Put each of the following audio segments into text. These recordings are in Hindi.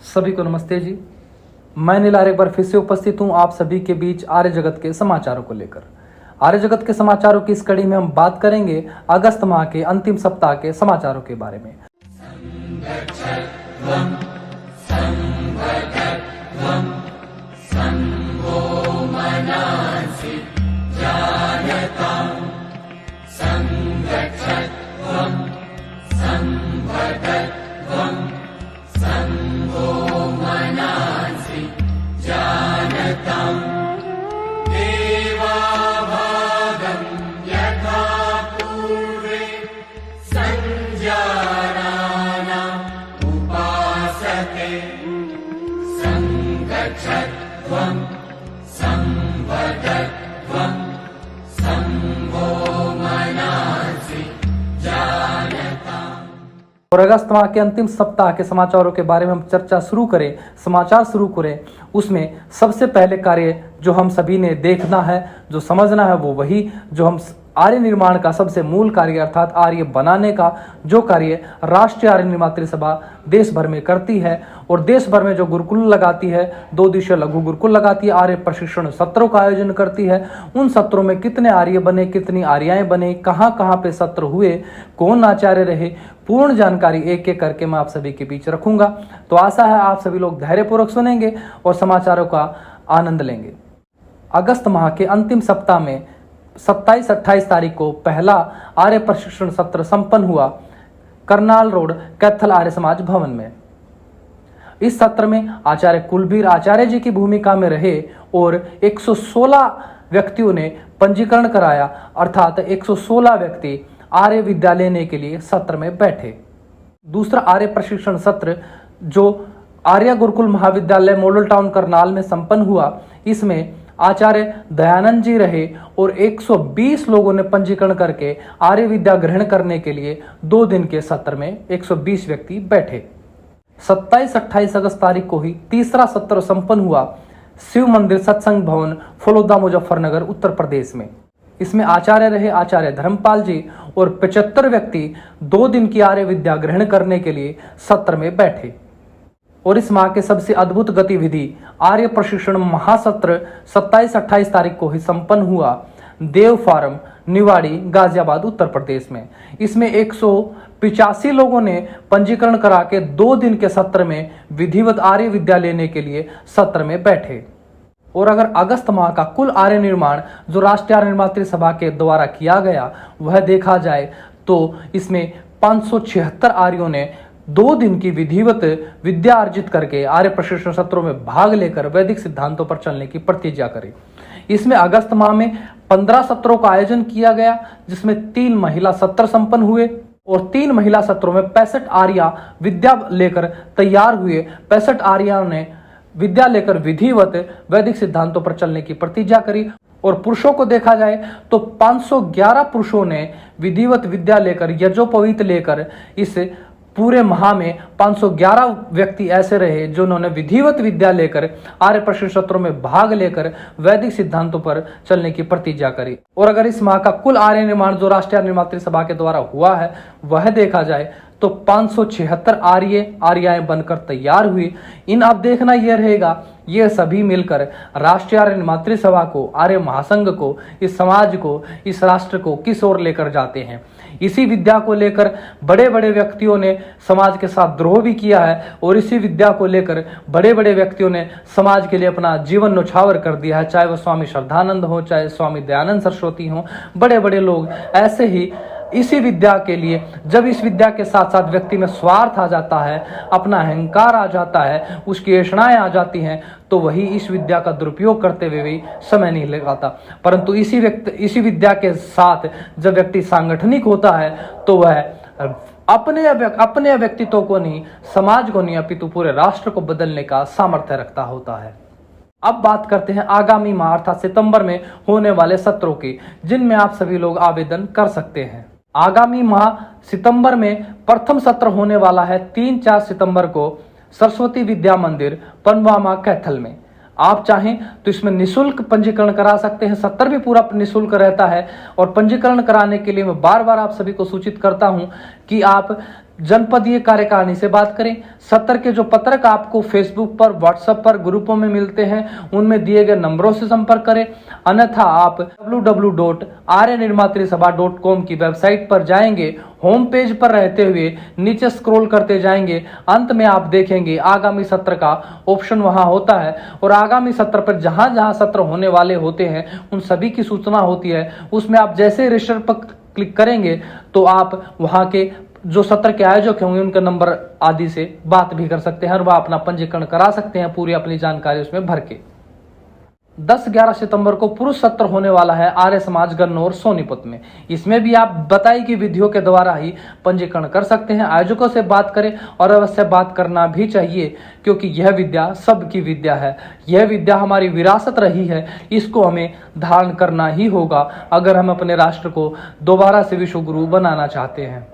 सभी को नमस्ते जी। मैं नीलार एक बार फिर से उपस्थित हूं आप सभी के बीच आर्य जगत के समाचारों को लेकर। आर्य जगत के समाचारों की इस कड़ी में हम बात करेंगे अगस्त माह के अंतिम सप्ताह के समाचारों के बारे में। और अगस्त माह के अंतिम सप्ताह के समाचारों के बारे में हम चर्चा शुरू करें, समाचार शुरू करें, उसमें सबसे पहले कार्य जो हम सभी ने देखना है, जो समझना है, वो वही जो हम आर्य निर्माण का सबसे मूल कार्य अर्थात आर्य बनाने का जो कार्य राष्ट्रीय आर्य निर्मात्री सभा देश भर में करती है और देश भर में जो गुरुकुल लगाती है, 2 दिवसीय लघु गुरुकुल लगाती है, आर्य प्रशिक्षण सत्रों का आयोजन करती है। उन सत्रों में कितने आर्य बने, कितनी आर्याएं बने, कहाँ कहाँ पे सत्र हुए, कौन आचार्य रहे, पूर्ण जानकारी एक एक करके मैं आप सभी के बीच रखूंगा। तो आशा है आप सभी लोग धैर्यपूर्वक सुनेंगे और समाचारों का आनंद लेंगे। अगस्त माह के अंतिम सप्ताह में 27-28 तारीख को पहला आर्य प्रशिक्षण सत्र संपन्न हुआ करनाल रोड कैथल आर्य समाज भवन में। इस सत्र में आचार्य कुलबीर आचार्य जी की भूमिका में रहे और 116 व्यक्तियों ने पंजीकरण कराया, अर्थात 116 व्यक्ति आर्य विद्या लेने के लिए सत्र में बैठे। दूसरा आर्य प्रशिक्षण सत्र जो आर्य गुरुकुल महाविद्यालय मॉडल टाउन करनाल में संपन्न हुआ, इसमें आचार्य दयानंद जी रहे और 120 लोगों ने पंजीकरण करके आर्य विद्या ग्रहण करने के लिए 2 दिन के सत्र में 120 व्यक्ति बैठे। 27-28 अगस्त तारीख को ही तीसरा सत्र संपन्न हुआ शिव मंदिर सत्संग भवन फलोदा मुजफ्फरनगर उत्तर प्रदेश में। इसमें आचार्य रहे आचार्य धर्मपाल जी और 75 व्यक्ति 2 दिन की आर्य विद्या ग्रहण करने के लिए सत्र में बैठे। और इस माह के सबसे अद्भुत गतिविधि आर्य प्रशिक्षण महासत्र 27-28 तारीख को ही संपन्न हुआ देव फार्म निवाड़ी गाजियाबाद उत्तर प्रदेश में। इसमें 185 लोगों ने पंजीकरण करा के 2 दिन के सत्र में विधिवत आर्य विद्या लेने के लिए सत्र में बैठे। और अगर अगस्त माह का कुल आर्य निर्माण जो राष्ट्रीय आर्य निर्मात्री सभा के द्वारा किया गया वह देखा जाए तो इसमें 576 आर्यों ने 2 दिन की विधिवत विद्या अर्जित करके आर्य प्रशिक्षण सत्रों में भाग लेकर वैदिक सिद्धांतों पर चलने की प्रतिज्ञा करी। इसमें अगस्त माह में 15 सत्रों का आयोजन किया गया, जिसमें 3 महिला सत्र संपन्न हुए और 3 महिला सत्रों में 65 आर्या विद्या लेकर तैयार हुए। 65 आर्या ने विद्या लेकर विधिवत वैदिक सिद्धांतों पर चलने की प्रतिज्ञा करी। और पुरुषों को देखा जाए तो 511 पुरुषों ने विधिवत विद्या लेकर यज्ञोपवीत लेकर इस पूरे माह में 511 व्यक्ति ऐसे रहे जिन्होंने विधिवत विद्या लेकर आर्य प्रशिक्षण सत्रों में भाग लेकर वैदिक सिद्धांतों पर चलने की प्रतिज्ञा करी। और अगर इस माह का कुल आर्य निर्माण जो राष्ट्रीय आर्य निर्मात्री सभा के द्वारा हुआ है वह देखा जाए तो 576 आर्याएं बनकर तैयार हुई। इन अब देखना यह रहेगा ये सभी मिलकर राष्ट्रीय आर्य निर्मात्री सभा को, आर्य महासंघ को, इस समाज को, इस राष्ट्र को किस ओर लेकर जाते हैं। इसी विद्या को लेकर बड़े बड़े व्यक्तियों ने समाज के साथ द्रोह भी किया है और इसी विद्या को लेकर बड़े बड़े व्यक्तियों ने समाज के लिए अपना जीवन न्यौछावर कर दिया है, चाहे वह स्वामी श्रद्धानंद हो, चाहे स्वामी दयानंद सरस्वती हो। बड़े बड़े लोग ऐसे ही इसी विद्या के लिए, जब इस विद्या के साथ साथ व्यक्ति में स्वार्थ आ जाता है, अपना अहंकार आ जाता है, उसकी ऐषणाएं आ जाती हैं, तो वही इस विद्या का दुरुपयोग करते हुए भी समय नहीं लगाता। परंतु इसी विद्या के साथ जब व्यक्ति सांगठनिक होता है तो वह अपने व्यक्तित्व को नहीं, समाज को नहीं, अपितु पूरे राष्ट्र को बदलने का सामर्थ्य रखता होता है। अब बात करते हैं आगामी माह अर्थात सितंबर में होने वाले सत्रों की, जिनमें आप सभी लोग आवेदन कर सकते हैं। आगामी माह सितंबर में प्रथम सत्र होने वाला है 3-4 सितंबर को सरस्वती विद्या मंदिर पनवामा कैथल में। आप चाहें तो इसमें निशुल्क पंजीकरण करा सकते हैं। सत्र भी पूरा निशुल्क रहता है और पंजीकरण कराने के लिए मैं बार बार आप सभी को सूचित करता हूं कि आप जनपदीय कार्यकारिणी से बात करें, सत्र के जो पत्रक आपको फेसबुक पर, व्हाट्सएप पर, ग्रुपों में मिलते हैं, उनमें दिए गए नंबरों से संपर्क करें। अन्यथा आप www.आर्यनिर्मातृसभा.com की वेबसाइट पर जाएंगे, होम पेज पर रहते हुए नीचे स्क्रॉल करते जाएंगे, अंत में आप देखेंगे आगामी सत्र का ऑप्शन वहां होता है, और आगामी सत्र पर जहां जहां सत्र होने वाले होते हैं उन सभी की सूचना होती है। उसमें आप जैसे रजिस्टर पर क्लिक करेंगे तो आप वहां के जो सत्र के आयोजक होंगे उनका नंबर आदि से बात भी कर सकते हैं और वह अपना पंजीकरण करा सकते हैं, पूरी अपनी जानकारी उसमें भर के। 10-11 सितंबर को पुरुष सत्र होने वाला है आर्य समाज गन्नौर सोनीपत में। इसमें भी आप बताई की विधियों के द्वारा ही पंजीकरण कर सकते हैं। आयोजकों से बात करें, और अवश्य बात करना भी चाहिए, क्योंकि यह विद्या सबकी विद्या है। यह विद्या हमारी विरासत रही है, इसको हमें धारण करना ही होगा अगर हम अपने राष्ट्र को दोबारा से विश्व गुरु बनाना चाहते हैं।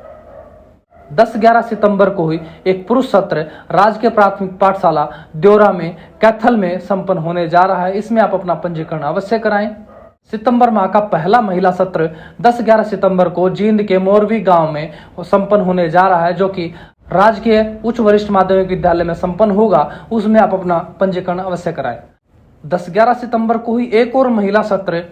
10-11 सितंबर को ही एक पुरुष सत्र राजकीय प्राथमिक पाठशाला देवरा में कैथल में संपन्न होने जा रहा है। इसमें आप अपना पंजीकरण अवश्य कराएं। सितंबर माह का पहला महिला सत्र 10-11 सितंबर को जींद के मोरवी गांव में संपन्न होने जा रहा है, जो कि राजकीय उच्च वरिष्ठ माध्यमिक विद्यालय में संपन्न होगा। उसमें आप अपना पंजीकरण अवश्य कराएं। 10-11 सितंबर को ही एक और महिला सत्र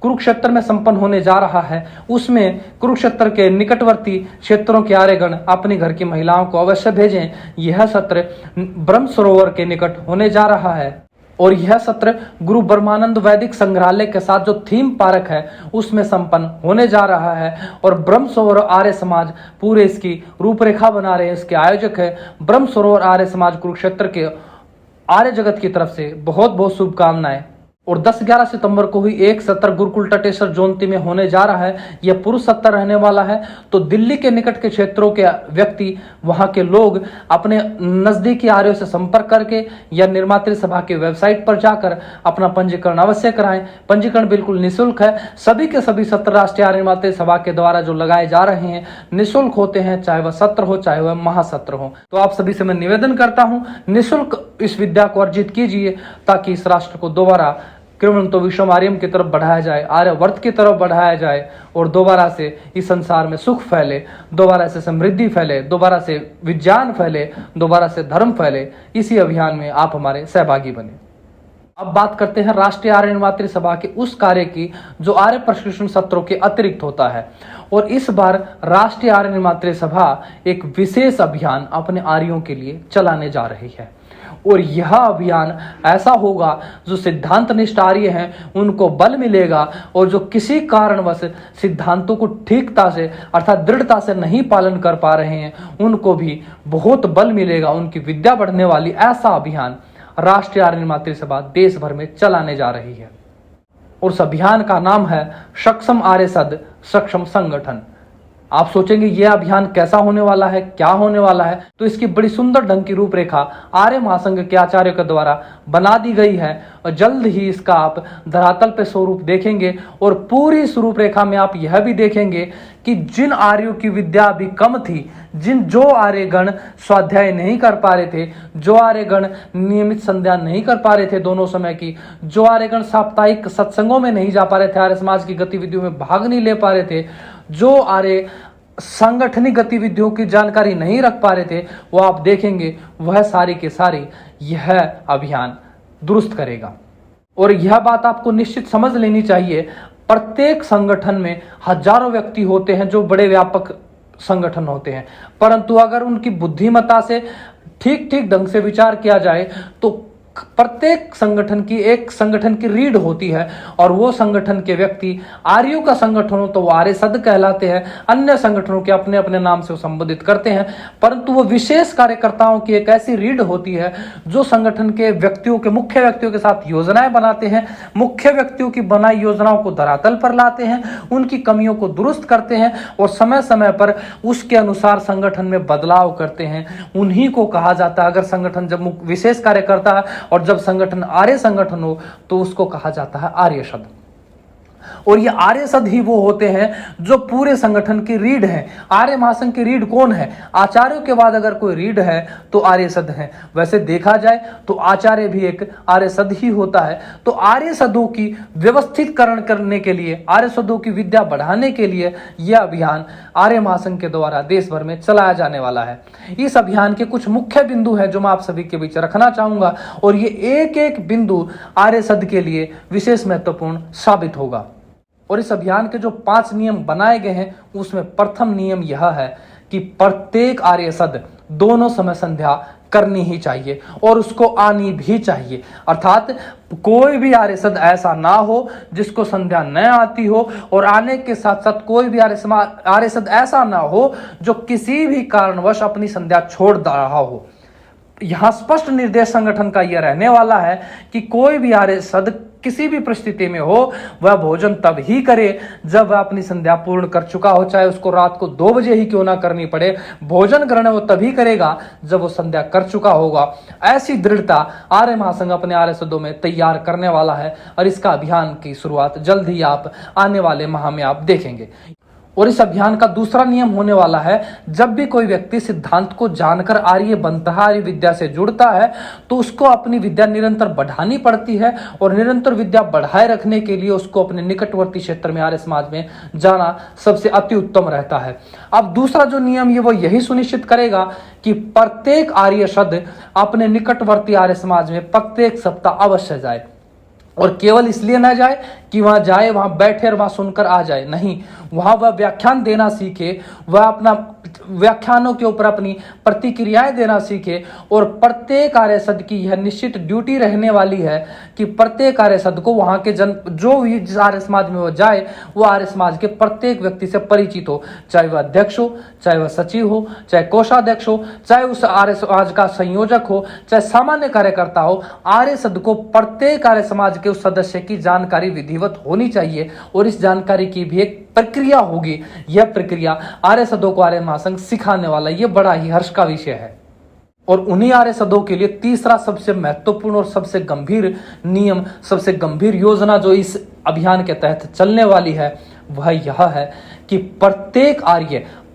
कुरुक्षेत्र में संपन्न होने जा रहा है। उसमें कुरुक्षेत्र के निकटवर्ती क्षेत्रों के आर्यगण अपने घर की महिलाओं को अवश्य भेजें। यह सत्र ब्रह्म सरोवर के निकट होने जा रहा है, और यह सत्र गुरु ब्रह्मानंद वैदिक संग्रहालय के साथ जो थीम पार्क है उसमें संपन्न होने जा रहा है। और ब्रह्म सरोवर आर्य समाज पूरे इसकी रूपरेखा बना रहे हैं। इसके आयोजक है ब्रह्म सरोवर आर्य समाज कुरुक्षेत्र के आर्य जगत की तरफ से बहुत बहुत शुभकामनाएं। और 10-11 सितंबर को ही एक सत्र गुरुकुल टटेश्वर जोंती में होने जा रहा है। यह पुरुष सत्र रहने वाला है, तो दिल्ली के निकट के क्षेत्रों के व्यक्ति, वहां के लोग अपने नजदीकी आर्यों से संपर्क करके या निर्मात्री सभा की वेबसाइट पर जाकर अपना पंजीकरण अवश्य कराएं। पंजीकरण बिल्कुल निःशुल्क है। सभी के सभी सत्र राष्ट्रीय आर्य निर्मात्री सभा के द्वारा जो लगाए जा रहे हैं निःशुल्क होते हैं, चाहे वह सत्र हो चाहे वह महासत्र हो। तो आप सभी से मैं निवेदन करता हूं, निःशुल्क इस विद्या को अर्जित कीजिए, ताकि इस राष्ट्र को दोबारा तो विश्व आर्यम की तरफ बढ़ाया जाए, आर्यवर्त की तरफ बढ़ाया जाए, और दोबारा से इस संसार में सुख फैले, दोबारा से समृद्धि फैले, दोबारा से विज्ञान फैले, दोबारा से धर्म फैले। इसी अभियान में आप हमारे सहभागी बने। अब बात करते हैं राष्ट्रीय आर्य निर्मात्री सभा के उस कार्य की जो आर्य प्रशिक्षण सत्रों के अतिरिक्त होता है। और इस बार राष्ट्रीय आर्य निर्मात्री सभा एक विशेष अभियान अपने आर्यों के लिए चलाने जा रही है। और यह अभियान ऐसा होगा जो सिद्धांतनिष्ठ आर्य हैं उनको बल मिलेगा, और जो किसी कारणवश सिद्धांतों को ठीकता से अर्थात दृढ़ता से नहीं पालन कर पा रहे हैं उनको भी बहुत बल मिलेगा, उनकी विद्या बढ़ने वाली ऐसा अभियान राष्ट्रीय आर्य निर्मात्री सभा देश भर में चलाने जा रही है। और उस अभियान का नाम है सक्षम आर्य सद सक्षम संगठन। आप सोचेंगे यह अभियान कैसा होने वाला है, क्या होने वाला है, तो इसकी बड़ी सुंदर ढंग की रूपरेखा आर्य महासंघ के आचार्यों के द्वारा बना दी गई है, और जल्द ही इसका आप धरातल पे स्वरूप देखेंगे। और पूरी इस रूपरेखा में आप यह भी देखेंगे कि जिन आर्यों की विद्या अभी कम थी, जो आर्यगण स्वाध्याय नहीं कर पा रहे थे, जो आर्यगण नियमित संध्या नहीं कर पा रहे थे दोनों समय की, जो आर्यगण साप्ताहिक सत्संगों में नहीं जा पा रहे थे, आर्य समाज की गतिविधियों में भाग नहीं ले पा रहे थे, जो आर्य सांगठनिक गतिविधियों की जानकारी नहीं रख पा रहे थे, वो आप देखेंगे वह सारी के सारी यह अभियान दुरुस्त करेगा। और यह बात आपको निश्चित समझ लेनी चाहिए, प्रत्येक संगठन में हजारों व्यक्ति होते हैं जो बड़े व्यापक संगठन होते हैं, परंतु अगर उनकी बुद्धिमत्ता से ठीक ठीक ढंग से विचार किया जाए तो प्रत्येक संगठन की एक संगठन की रीढ़ होती है, और वो संगठन के व्यक्ति आर्यों का संगठन हो तो वो आर्य सद कहलाते हैं, अन्य संगठनों के अपने अपने नाम से संबोधित करते हैं, परंतु वो विशेष कार्यकर्ताओं की एक ऐसी रीढ़ होती है जो संगठन के व्यक्तियों के मुख्य व्यक्तियों के साथ योजनाएं बनाते हैं, मुख्य व्यक्तियों की बनाई योजनाओं को धरातल पर लाते हैं, उनकी कमियों को दुरुस्त करते हैं और समय समय पर उसके अनुसार संगठन में बदलाव करते हैं। उन्हीं को कहा जाता है, अगर संगठन जब विशेष कार्यकर्ता और जब संगठन आर्य संगठन हो तो उसको कहा जाता है आर्य सद। और ये आर्य सद ही वो होते हैं जो पूरे संगठन की रीढ़ हैं। आर्य महासंघ की रीढ़ कौन है? आचार्यों के बाद अगर कोई रीढ़ है तो आर्य सद है। वैसे देखा जाए तो आचार्य भी एक आर्य सद ही होता है। तो आर्य सदों की व्यवस्थितकरण करने के लिए, आर्य सदों की विद्या बढ़ाने के लिए यह अभियान आर्य महासंघ के द्वारा देश भर में चलाया जाने वाला है। इस अभियान के कुछ मुख्य बिंदु है जो मैं आप सभी के बीच रखना चाहूंगा, और ये एक एक बिंदु आर्य सद के लिए विशेष महत्वपूर्ण साबित होगा। और इस अभियान के जो 5 नियम बनाए गए हैं उसमें प्रथम नियम यह है कि प्रत्येक आर्य सद दोनों समय संध्या करनी ही चाहिए और उसको आनी भी चाहिए। अर्थात कोई भी आर्य सद ऐसा ना हो जिसको संध्या न आती हो, और आने के साथ साथ कोई भी आर्य सद ऐसा ना हो जो किसी भी कारणवश अपनी संध्या छोड़ रहा हो। यहां स्पष्ट निर्देश संगठन का यह रहने वाला है कि कोई भी आर्य सद किसी भी परिस्थिति में हो वह भोजन तब ही करे जब वह अपनी संध्या पूर्ण कर चुका हो, चाहे उसको रात को 2 बजे ही क्यों ना करनी पड़े। भोजन ग्रहण वो तभी करेगा जब वो संध्या कर चुका होगा। ऐसी दृढ़ता आर्य महासंघ अपने आर्य सदों में तैयार करने वाला है, और इसका अभियान की शुरुआत जल्द ही आप आने वाले माह में आप देखेंगे। और इस अभियान का दूसरा नियम होने वाला है, जब भी कोई व्यक्ति सिद्धांत को जानकर आर्य बनता है, आर्य विद्या से जुड़ता है, तो उसको अपनी विद्या निरंतर बढ़ानी पड़ती है, और निरंतर विद्या बढ़ाए रखने के लिए उसको अपने निकटवर्ती क्षेत्र में आर्य समाज में जाना सबसे अति उत्तम रहता है। अब दूसरा जो नियम ये वो यही सुनिश्चित करेगा कि प्रत्येक आर्य सद अपने निकटवर्ती आर्य समाज में प्रत्येक सप्ताह अवश्य जाए, और केवल इसलिए ना जाए कि वहां जाए, वहां बैठे और वहां सुनकर आ जाए, नहीं, वहां वह व्याख्यान देना सीखे, वह अपना व्याख्यानों के ऊपर अपनी प्रतिक्रियाएं देना सीखे। और प्रत्येक आर्य सद की यह निश्चित ड्यूटी रहने वाली है कि प्रत्येक आर्य सद को वहां के जन जो भी जिस आर्य समाज में वो जाए वो आर्य समाज के प्रत्येक व्यक्ति से परिचित हो, चाहे वह अध्यक्ष हो, चाहे वह सचिव हो, चाहे कोषाध्यक्ष हो, चाहे उस आर्य समाज का संयोजक हो, चाहे सामान्य कार्यकर्ता हो। आर्य सद को प्रत्येक आर्य समाज के उस सदस्य की जानकारी विधिवत होनी चाहिए, और इस जानकारी की भी एक प्रक्रिया होगी। यह प्रक्रिया आर्य सदों को आर्य महासंघ सिखाने वाला, यह बड़ा ही हर्ष का विषय है। और उन्हीं आर्य सदों के लिए तीसरा सबसे महत्वपूर्ण और सबसे गंभीर नियम, सबसे गंभीर योजना जो इस अभियान के तहत चलने वाली है वह यह है कि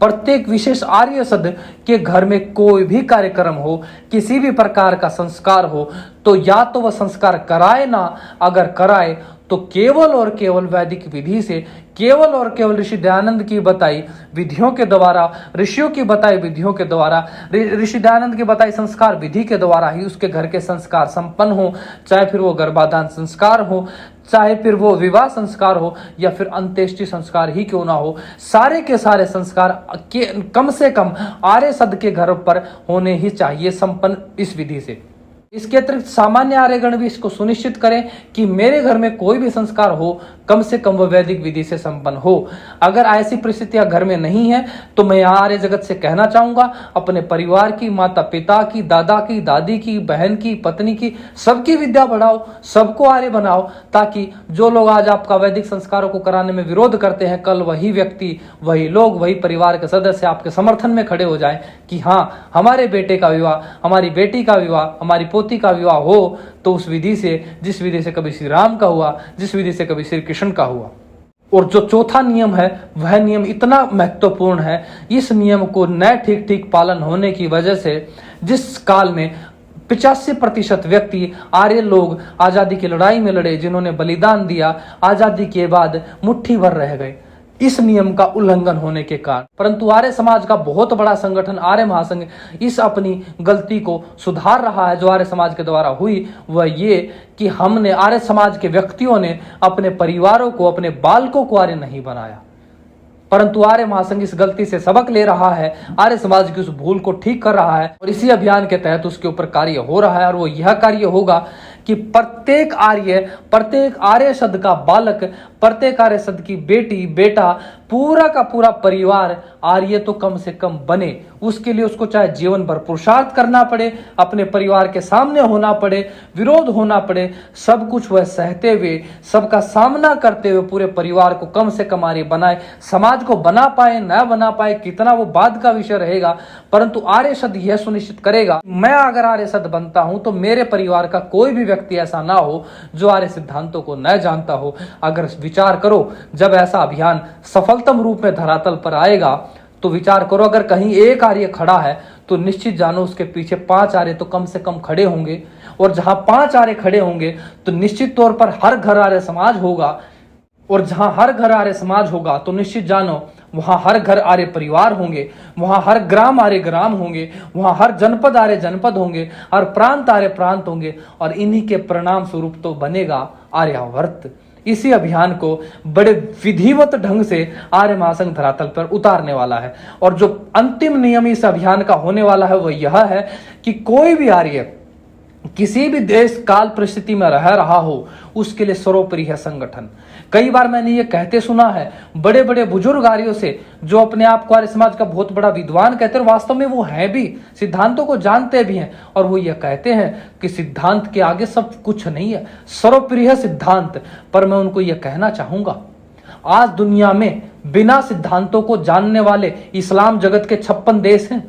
प्रत्येक विशेष आर्य सद के घर में कोई भी कार्यक्रम हो, किसी भी प्रकार का संस्कार हो, तो या तो वह संस्कार कराए ना, अगर कराए तो केवल और केवल वैदिक विधि से, केवल और केवल ऋषि दयानंद की बताई विधियों के द्वारा, ऋषियों की बताई विधियों के द्वारा, ऋषि दयानंद की बताई संस्कार विधि के द्वारा ही उसके घर के संस्कार संपन्न हो। चाहे फिर वो गर्भाधान संस्कार हो, चाहे फिर वो विवाह संस्कार हो, या फिर अंत्येष्टि संस्कार ही क्यों ना हो, सारे के सारे संस्कार कम से कम आर्य सद के घर पर होने ही चाहिए संपन्न इस विधि से। इसके अतिरिक्त सामान्य आर्यगण भी इसको सुनिश्चित करें कि मेरे घर में कोई भी संस्कार हो कम से कम वह वैदिक विधि से संपन्न हो। अगर ऐसी परिस्थितियां घर में नहीं है तो मैं यहाँ आर्य जगत से कहना चाहूंगा, अपने परिवार की, माता पिता की, दादा की, दादी की, बहन की, पत्नी की, सबकी विद्या बढ़ाओ, सबको आर्य बनाओ, ताकि जो लोग आज आपका वैदिक संस्कारों को कराने में विरोध करते हैं, कल वही व्यक्ति, वही लोग, वही परिवार के सदस्य आपके समर्थन में खड़े हो जाए कि हाँ, हमारे बेटे का विवाह, हमारी बेटी का विवाह, हमारी पोती का विवाह हो तो उस विधि से, जिस विधि से कभी श्री राम का हुआ, जिस विधि से कभी श्री कृष्ण का हुआ। और जो चौथा नियम है वह नियम इतना महत्वपूर्ण है, इस नियम को न ठीक ठीक पालन होने की वजह से जिस काल में 85% व्यक्ति आर्य लोग आजादी की लड़ाई में लड़े, जिन्होंने बलिदान दिया, आजादी के बाद मुट्ठी भर रह गए इस नियम का उल्लंघन होने के कारण। परंतु आर्य समाज का बहुत बड़ा संगठन आर्य महासंघ इस अपनी गलती को सुधार रहा है जो आर्य समाज के द्वारा हुई। वह ये कि हमने, आर्य समाज के व्यक्तियों ने अपने परिवारों को, अपने बालकों को आर्य नहीं बनाया, परंतु आर्य महासंघ इस गलती से सबक ले रहा है, आर्य समाज की उस भूल को ठीक कर रहा है, और इसी अभियान के तहत उसके ऊपर कार्य हो रहा है। और वो यह कार्य होगा कि प्रत्येक आर्य सद का बालक, प्रत्येक आर्य सद की बेटी, बेटा, पूरा का पूरा परिवार आर्य तो कम से कम बने। उसके लिए उसको चाहे जीवन भर पुरुषार्थ करना पड़े, अपने परिवार के सामने होना पड़े, विरोध होना पड़े, सब कुछ वह सहते हुए, सबका सामना करते हुए पूरे परिवार को कम से कम आर्य बनाए। समाज को बना पाए ना बना पाए कितना वो बाद का विषय रहेगा, परंतु आर्य सद यह सुनिश्चित करेगा, मैं अगर आर्य सद बनता हूं तो मेरे परिवार का कोई भी व्यक्ति ऐसा ना हो जो आर्य सिद्धांतों को न जानता हो। अगर विचार करो, जब ऐसा अभियान सफलतम रूप में धरातल पर आएगा तो विचार करो, अगर कहीं एक आर्य खड़ा है तो निश्चित जानो उसके पीछे 5 आर्य तो कम से कम खड़े होंगे, और जहां 5 आर्य खड़े होंगे तो निश्चित तौर पर हर घर आर्य समाज होगा, और जहां हर घर आर्य समाज होगा तो निश्चित जानो वहां हर घर आर्य परिवार होंगे, वहां हर ग्राम आर्य ग्राम होंगे, वहां हर जनपद आर्य जनपद होंगे, हर प्रांत आर्य प्रांत होंगे, और इन्हीं के परिणाम स्वरूप तो बनेगा आर्यावर्त। इसी अभियान को बड़े विधिवत ढंग से आर्य महासंघ धरातल पर उतारने वाला है, और जो अंतिम नियम इस अभियान का होने वाला है वह यह है कि कोई भी आर्य किसी भी देश काल परिस्थिति में रह रहा हो उसके लिए सर्वोपरि है संगठन। कई बार मैंने ये कहते सुना है बड़े बड़े बुजुर्ग आर्यों से, जो अपने आप को आर्य समाज का बहुत बड़ा विद्वान कहते हैं, वास्तव में वो है भी, सिद्धांतों को जानते भी हैं, और वो ये कहते हैं कि सिद्धांत के आगे सब कुछ नहीं है, सर्वोपरि है सिद्धांत। पर मैं उनको ये कहना चाहूंगा, आज दुनिया में बिना सिद्धांतों को जानने वाले इस्लाम जगत के 56 देश हैं,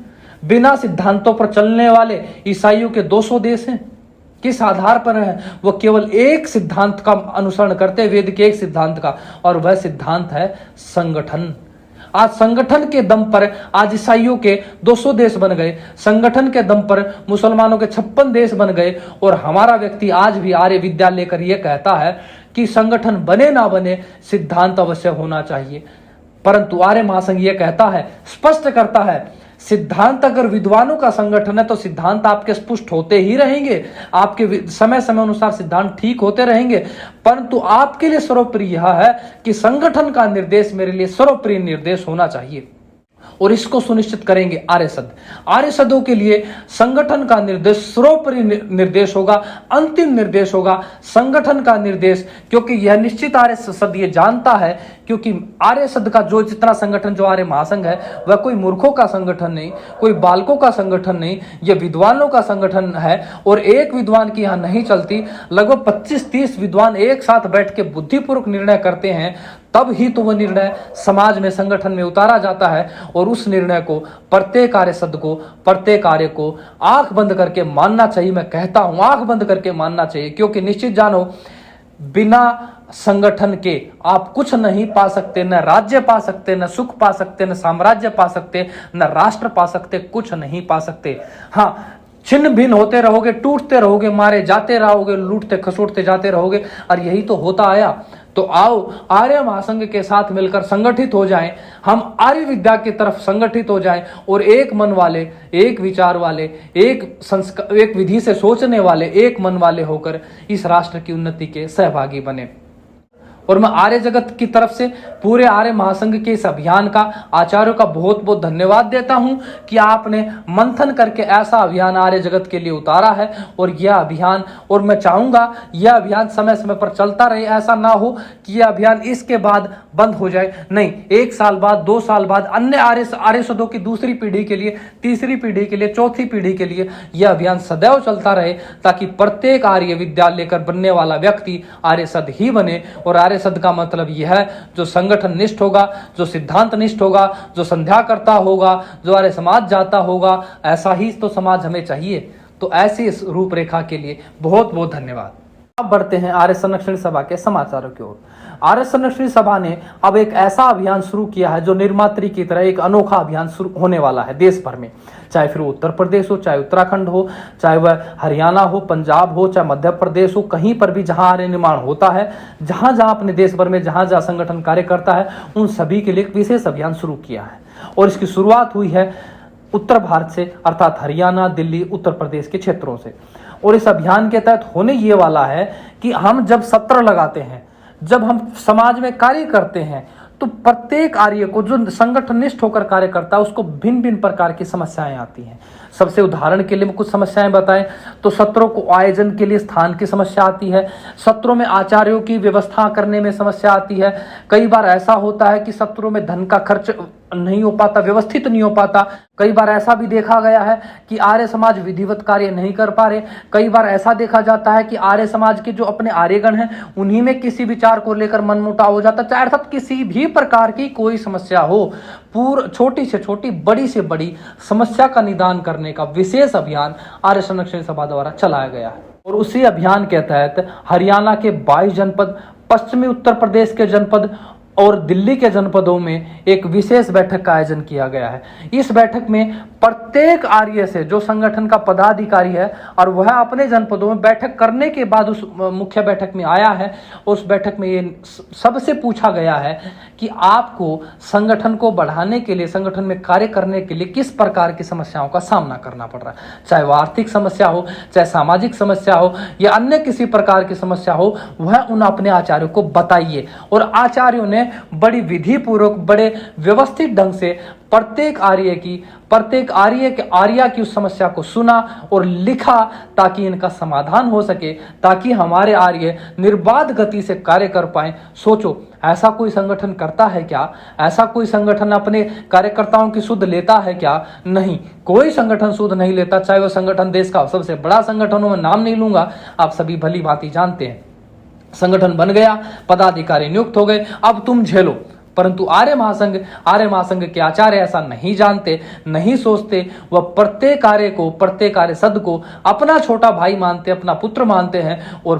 बिना सिद्धांतों पर चलने वाले ईसाइयों के 200 देश हैं। किस आधार पर है? वो केवल एक सिद्धांत का अनुसरण करते, वेद के एक सिद्धांत का, और वह सिद्धांत है संगठन। आज संगठन के दम पर आज ईसाइयों के 200 देश बन गए, संगठन के दम पर मुसलमानों के 56 देश बन गए, और हमारा व्यक्ति आज भी आर्य विद्या लेकर यह कहता है कि संगठन बने ना बने सिद्धांत अवश्य होना चाहिए। परंतु आर्य महासंघ यह कहता है, स्पष्ट करता है, सिद्धांत अगर विद्वानों का संगठन है तो सिद्धांत आपके स्पुष्ट होते ही रहेंगे, आपके समय समय अनुसार सिद्धांत ठीक होते रहेंगे, परंतु आपके लिए सर्वोपरि यह है कि संगठन का निर्देश मेरे लिए सर्वोपरि निर्देश होना चाहिए, और इसको सुनिश्चित करेंगे आर्यसद। आर्यसदों के लिए संगठन का निर्देश सर्वोपरि निर्देश होगा, अंतिम निर्देश होगा संगठन का निर्देश, क्योंकि यह निश्चित आर्यसद ये जानता है, क्योंकि आर्यसद का जो जितना संगठन जो आर्य महासंघ है वह कोई मूर्खों का संगठन नहीं, कोई बालकों का संगठन नहीं, यह विद्वानों का संगठन है, और एक विद्वान की यहां नहीं चलती, लगभग 25-30 विद्वान एक साथ बैठ के बुद्धिपूर्वक निर्णय करते हैं, तब ही तो वह निर्णय समाज में संगठन में उतारा जाता है, और उस निर्णय को प्रत्येक आर्यसद को, प्रत्येक आर्य को आंख बंद करके मानना चाहिए। मैं कहता हूं आंख बंद करके मानना चाहिए, क्योंकि निश्चित जानो बिना संगठन के आप कुछ नहीं पा सकते, न राज्य पा सकते, न सुख पा सकते, न साम्राज्य पा सकते, न राष्ट्र पा सकते, कुछ नहीं पा सकते। हाँ, छिन्न भिन्न होते रहोगे, टूटते रहोगे, मारे जाते रहोगे, लूटते खसोटते जाते रहोगे, और यही तो होता आया। तो आओ आर्य महासंघ के साथ मिलकर संगठित हो जाएं, हम आर्य विद्या की तरफ संगठित हो जाएं, और एक मन वाले, एक विचार वाले, एक विधि से सोचने वाले, एक मन वाले होकर इस राष्ट्र की उन्नति के सहभागी बने। और मैं आर्य जगत की तरफ से पूरे आर्य महासंघ के इस अभियान का आचार्यों का बहुत बहुत धन्यवाद देता हूं कि आपने मंथन करके ऐसा अभियान आर्य जगत के लिए उतारा है। और यह अभियान, और मैं चाहूंगा यह अभियान समय समय पर चलता रहे, ऐसा ना हो कि यह अभियान इसके बाद बंद हो जाए। नहीं, 1 साल बाद, 2 साल बाद अन्य आर्यसदों की दूसरी पीढ़ी के लिए, तीसरी पीढ़ी के लिए, चौथी पीढ़ी के लिए यह अभियान सदैव चलता रहे, ताकि प्रत्येक आर्य विद्या लेकर बनने वाला व्यक्ति आर्यसद ही बने। और आर्यसद का मतलब यह है जो संगठन निष्ठ होगा, जो सिद्धांत निष्ठ होगा, जो संध्या करता होगा, जो आर्य समाज जाता होगा, ऐसा ही तो समाज हमें चाहिए। तो ऐसी इस रूपरेखा के लिए बहुत बहुत धन्यवाद। अब बढ़ते हैं आर्य संरक्षण सभा के समाचारों की ओर। आर्य संरक्षण सभा ने अब एक ऐसा अभियान शुरू किया है जो निर्मात्री की तरह एक अनोखा अभियान शुरू होने वाला है देश भर में, चाहे फिर उत्तर प्रदेश हो, चाहे उत्तराखंड हो, चाहे वह हरियाणा हो, पंजाब हो, चाहे मध्य प्रदेश हो, कहीं पर भी जहां आर्य निर्माण होता है, जहां जहां अपने देश भर में जहां जहां संगठन कार्य करता है, उन सभी के लिए एक विशेष अभियान शुरू किया है। और इसकी शुरुआत हुई है उत्तर भारत से, अर्थात हरियाणा, दिल्ली, उत्तर प्रदेश के क्षेत्रों से। और इस अभियान के तहत होने ये वाला है कि हम जब सत्र लगाते हैं, जब हम समाज में कार्य करते हैं, तो प्रत्येक आर्य को जो संगठनिष्ठ होकर कार्य करता है उसको भिन्न भिन्न प्रकार की समस्याएं आती हैं। सबसे उदाहरण के लिए मैं कुछ समस्याएं बताएं तो सत्रों को आयोजन के लिए स्थान की समस्या आती है, सत्रों में आचार्यों की व्यवस्था करने में समस्या आती है। कई बार ऐसा होता है कि सत्रों में धन का खर्च नहीं हो पाता, व्यवस्थित नहीं हो पाता। कई बार ऐसा भी देखा गया है कि आर्य समाज विधिवत कार्य नहीं कर पा रहे। कई बार ऐसा देखा जाता है कि आर्य समाज के जो अपने आर्यगण हैं उन्हीं में किसी विचार को लेकर मनमुटाव हो जाता है। चाहे अर्थात किसी भी प्रकार की कोई समस्या हो, छोटी से छोटी, बड़ी से बड़ी समस्या का निदान करने का विशेष अभियान आर्य संरक्षण सभा द्वारा चलाया गया है। और उसी अभियान के तहत हरियाणा के 22 जनपद, पश्चिमी उत्तर प्रदेश के जनपद और दिल्ली के जनपदों में एक विशेष बैठक का आयोजन किया गया है। इस बैठक में प्रत्येक आर्य से जो संगठन का पदाधिकारी है और वह अपने जनपदों में बैठक करने के बाद उस मुख्य बैठक में आया है, उस बैठक में ये सबसे पूछा गया है कि आपको संगठन को बढ़ाने के लिए, संगठन में कार्य करने के लिए किस प्रकार की समस्याओं का सामना करना पड़ रहा है। चाहे वह आर्थिक समस्या हो, चाहे सामाजिक समस्या हो या अन्य किसी प्रकार की समस्या हो, वह उन अपने आचार्यों को बताइए। और आचार्यों ने बड़ी विधि पूर्वक, बड़े व्यवस्थित ढंग से प्रत्येक आर्य की उस समस्या को सुना और लिखा ताकि इनका समाधान हो सके, ताकि हमारे आर्य निर्बाध गति से कार्य कर पाए। सोचो, ऐसा कोई संगठन करता है क्या? ऐसा कोई संगठन अपने कार्यकर्ताओं की सुध लेता है क्या? नहीं, कोई संगठन सुध नहीं लेता, चाहे वह संगठन देश का सबसे बड़ा संगठन हो। मैं नाम नहीं लूंगा, आप सभी भली भांति जानते हैं। संगठन बन गया, पदाधिकारी नियुक्त हो गए, अब तुम झेलो। परंतु आर्य महासंघ के आचार्य ऐसा नहीं जानते, नहीं सोचते। वह प्रत्येक आर्य सद को अपना छोटा भाई मानते, अपना पुत्र मानते हैं। और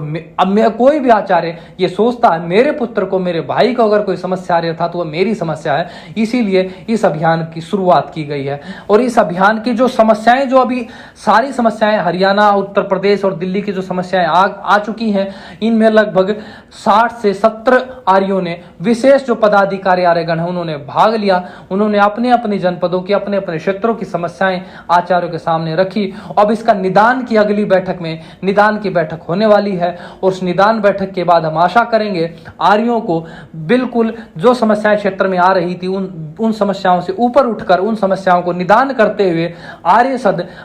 कोई भी आचार्य ये सोचता है मेरे पुत्र को, मेरे भाई को अगर कोई समस्या आ रही था तो वह मेरी समस्या है। इसीलिए इस अभियान की शुरुआत की गई है। और इस अभियान की जो समस्याएं, जो अभी सारी समस्याएं हरियाणा, उत्तर प्रदेश और दिल्ली की जो समस्याएं आ चुकी हैं, इनमें लगभग 60 से 70 आर्यों ने, विशेष जो पदाधिकारी आर्यगण है, उन्होंने भाग लिया। उन्होंने अपने अपने जनपदों की, अपने अपने क्षेत्रों की समस्याएं आचार्यों के सामने रखी। अब इसका निदान की अगली बैठक में निदान की बैठक होने वाली है। और उस निदान बैठक के बाद हम आशा करेंगे आर्यों को बिल्कुल जो समस्याएं क्षेत्र में आ रही थी उन समस्याओं से ऊपर उठकर, उन समस्याओं को निदान करते हुए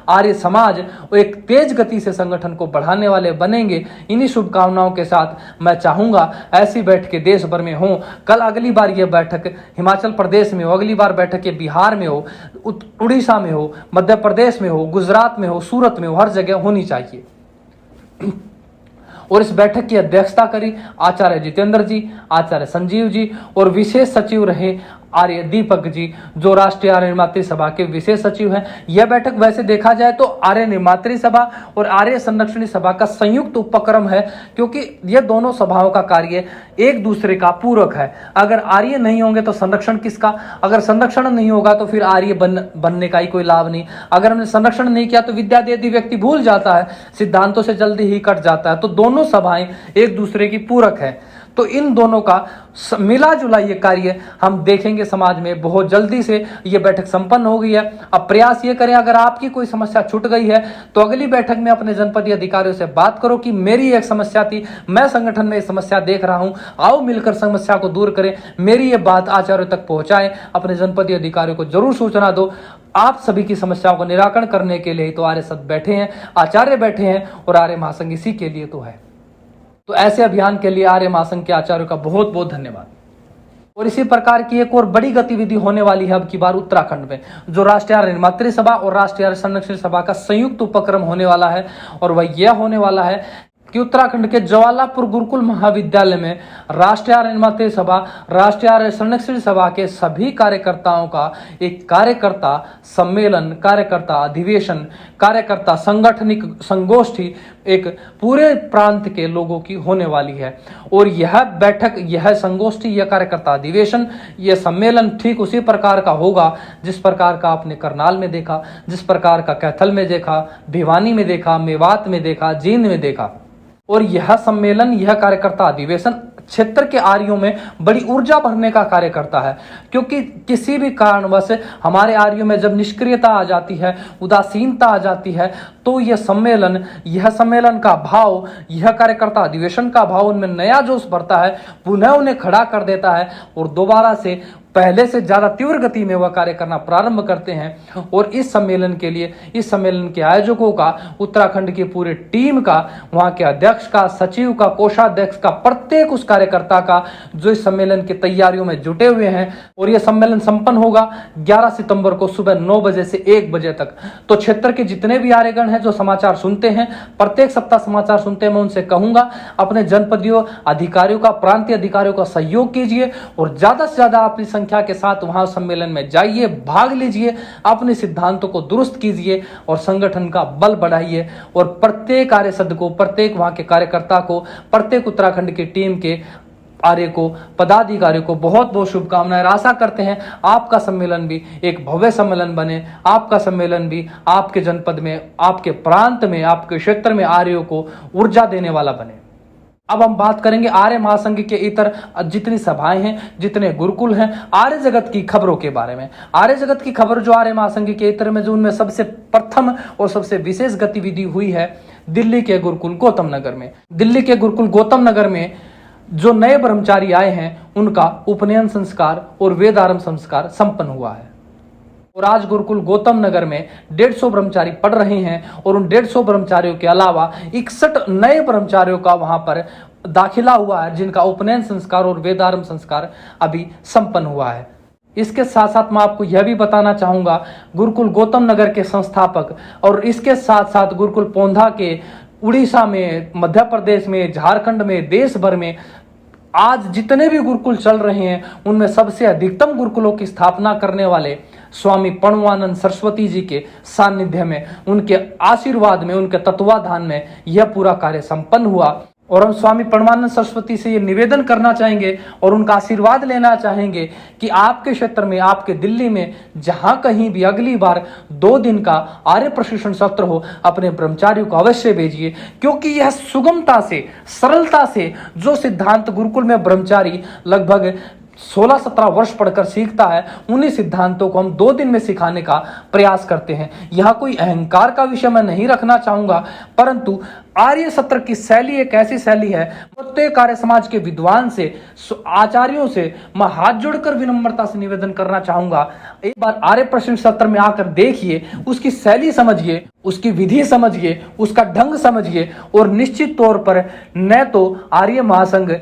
आर्य समाज एक तेज गति से संगठन को बढ़ाने वाले बनेंगे। इन्हीं शुभकामनाओं के साथ मैं चाहूंगा ऐसी बैठकें देश भर में हों। कल अगली बार यह बैठक हिमाचल प्रदेश में हो, अगली बार बैठक बिहार में हो, उड़ीसा में हो, मध्य प्रदेश में हो, गुजरात में हो, सूरत में हो, हर जगह होनी चाहिए। और इस बैठक की अध्यक्षता करी आचार्य जितेंद्र जी, आचार्य संजीव जी और विशेष सचिव रहे आर्य दीपक जी, जो राष्ट्रीय आर्य निर्मात्री सभा के विशेष सचिव हैं। यह बैठक वैसे देखा जाए तो आर्य निर्मात्री सभा और आर्य संरक्षणी सभा का संयुक्त उपक्रम है, क्योंकि यह दोनों सभाओं का कार्य एक दूसरे का पूरक है। अगर आर्य नहीं होंगे तो संरक्षण किसका? अगर संरक्षण नहीं होगा तो फिर आर्य बनने का ही कोई लाभ नहीं। अगर हमने संरक्षण नहीं किया तो विद्या देती व्यक्ति भूल जाता है, सिद्धांतों से जल्दी ही कट जाता है। तो दोनों सभाएं एक दूसरे की पूरक है। तो इन दोनों का मिला जुला ये कार्य हम देखेंगे समाज में। बहुत जल्दी से ये बैठक संपन्न हो गई है। अब प्रयास ये करें, अगर आपकी कोई समस्या छूट गई है तो अगली बैठक में अपने जनपदीय अधिकारियों से बात करो कि मेरी एक समस्या थी, मैं संगठन में समस्या देख रहा हूं, आओ मिलकर समस्या को दूर करें। मेरी ये बात आचार्यों तक पहुंचाएं, अपने जनपदीय अधिकारियों को जरूर सूचना दो। आप सभी की समस्याओं का निराकरण करने के लिए तो आर्य सद बैठे हैं, आचार्य बैठे हैं और आर्य महासंघ इसी के लिए तो है। तो ऐसे अभियान के लिए आर्य महासंघ के आचार्यों का बहुत बहुत धन्यवाद। और इसी प्रकार की एक और बड़ी गतिविधि होने वाली है अब की बार उत्तराखंड में, जो राष्ट्रीय आर्य निर्मात्री सभा और राष्ट्रीय आर्य संरक्षण सभा का संयुक्त उपक्रम होने वाला है। और वह यह होने वाला है कि उत्तराखंड के जवालापुर गुरुकुल महाविद्यालय में राष्ट्रीय आर्य निर्मात्री सभा, राष्ट्रीय आर्य संरक्षण सभा के सभी कार्यकर्ताओं का एक कार्यकर्ता सम्मेलन, कार्यकर्ता अधिवेशन, कार्यकर्ता संगठनिक संगोष्ठी एक पूरे प्रांत के लोगों की होने वाली है। और यह बैठक, यह संगोष्ठी, यह कार्यकर्ता अधिवेशन, यह सम्मेलन ठीक उसी प्रकार का होगा जिस प्रकार का आपने करनाल में देखा, जिस प्रकार का कैथल में देखा, भिवानी में देखा, मेवात में देखा, जींद में देखा। और यह सम्मेलन, यह कार्यकर्ता अधिवेशन क्षेत्र के आर्यों में बड़ी ऊर्जा भरने का कार्य करता है। क्योंकि किसी भी कारणवश हमारे आर्यों में जब निष्क्रियता आ जाती है, उदासीनता आ जाती है, तो यह सम्मेलन का भाव, यह कार्यकर्ता अधिवेशन का भाव उनमें नया जोश भरता है, पुनः उन्हें खड़ा कर देता है और दोबारा से पहले से ज्यादा तीव्र गति में वह कार्य करना प्रारंभ करते हैं। और इस सम्मेलन के लिए, इस सम्मेलन के आयोजकों का, उत्तराखंड की पूरी टीम का, वहां के अध्यक्ष का, सचिव का, कोषाध्यक्ष का, प्रत्येक उस कार्यकर्ता का जो इस सम्मेलन की तैयारियों में जुटे हुए हैं। और यह सम्मेलन संपन्न होगा 11 सितंबर को सुबह 9 बजे से 1 बजे तक। तो क्षेत्र के जितने भी आर्यगण हैं जो समाचार सुनते हैं, प्रत्येक सप्ताह समाचार सुनते हैं, मैं उनसे कहूंगा अपने जनपदीय अधिकारियों का, प्रांतीय अधिकारियों का सहयोग कीजिए और ज्यादा से ज्यादा अपनी संख्या के साथ वहां सम्मेलन में जाइए, भाग लीजिए, अपने सिद्धांतों को दुरुस्त कीजिए और संगठन का बल बढ़ाइए। और प्रत्येक आर्य सद को, प्रत्येक वहां के कार्यकर्ता को, प्रत्येक उत्तराखंड की टीम के आर्य को, पदाधिकारियों को बहुत बहुत शुभकामनाएं। आशा करते हैं आपका सम्मेलन भी एक भव्य सम्मेलन बने, आपका सम्मेलन भी आपके जनपद में, आपके प्रांत में, आपके क्षेत्र में आर्यों को ऊर्जा देने वाला बने। अब हम बात करेंगे आर्य महासंघ के इतर जितनी सभाएं हैं, जितने गुरुकुल हैं, आर्य जगत की खबरों के बारे में। आर्य जगत की खबर जो आर्य महासंघ के इतर में जो उनमें सबसे प्रथम और सबसे विशेष गतिविधि हुई है दिल्ली के गुरुकुल गौतम नगर में। दिल्ली के गुरुकुल गौतम नगर में जो नए ब्रह्मचारी आए हैं उनका उपनयन संस्कार और वेदारंभ संस्कार संपन्न हुआ है। और आज गुरुकुल गौतम नगर में 150 ब्रह्मचारी पढ़ रहे हैं और उन 150 ब्रह्मचारियों के अलावा 61 नए ब्रह्मचारियों का वहां पर दाखिला हुआ है, जिनका उपनयन संस्कार और वेदारंभ संस्कार अभी संपन्न हुआ है। इसके साथ साथ मैं आपको यह भी बताना चाहूंगा, गुरुकुल गौतम नगर के संस्थापक और इसके साथ साथ गुरुकुल पोंधा के उड़ीसा में, मध्य प्रदेश में, झारखंड में, देश भर में आज जितने भी गुरुकुल चल रहे हैं उनमें सबसे अधिकतम गुरुकुलों की स्थापना करने वाले स्वामी परमानंद सरस्वती जी के सानिध्य में, उनके आशीर्वाद में, उनके तत्वाधान में यह पूरा कार्य संपन्न हुआ। और हम स्वामी परमानंद सरस्वती से ये निवेदन करना चाहेंगे और उनका आशीर्वाद लेना चाहेंगे कि आपके क्षेत्र में, आपके दिल्ली में जहां कहीं भी अगली बार 2 दिन का आर्य प्रशिक्षण सत्र हो, अपने ब्रह्मचारियों को अवश्य भेजिए, क्योंकि यह सुगमता से, सरलता से जो सिद्धांत गुरुकुल में ब्रह्मचारी लगभग 16-17 वर्ष पढ़कर सीखता है, उन्हीं सिद्धांतों को हम 2 दिन में सिखाने का प्रयास करते हैं। यह कोई अहंकार का विषय मैं नहीं रखना चाहूंगा, परंतु आर्य सत्र की शैली एक ऐसी शैली है, प्रत्येक आर्य समाज के विद्वान से, आचार्यों से मैं हाथ जोड़कर विनम्रता से निवेदन करना चाहूंगा, एक बार आर्य प्रशिक्षण सत्र में आकर देखिए, उसकी शैली समझिए, उसकी विधि समझिए, उसका ढंग समझिए और निश्चित तौर पर न तो आर्य महासंघ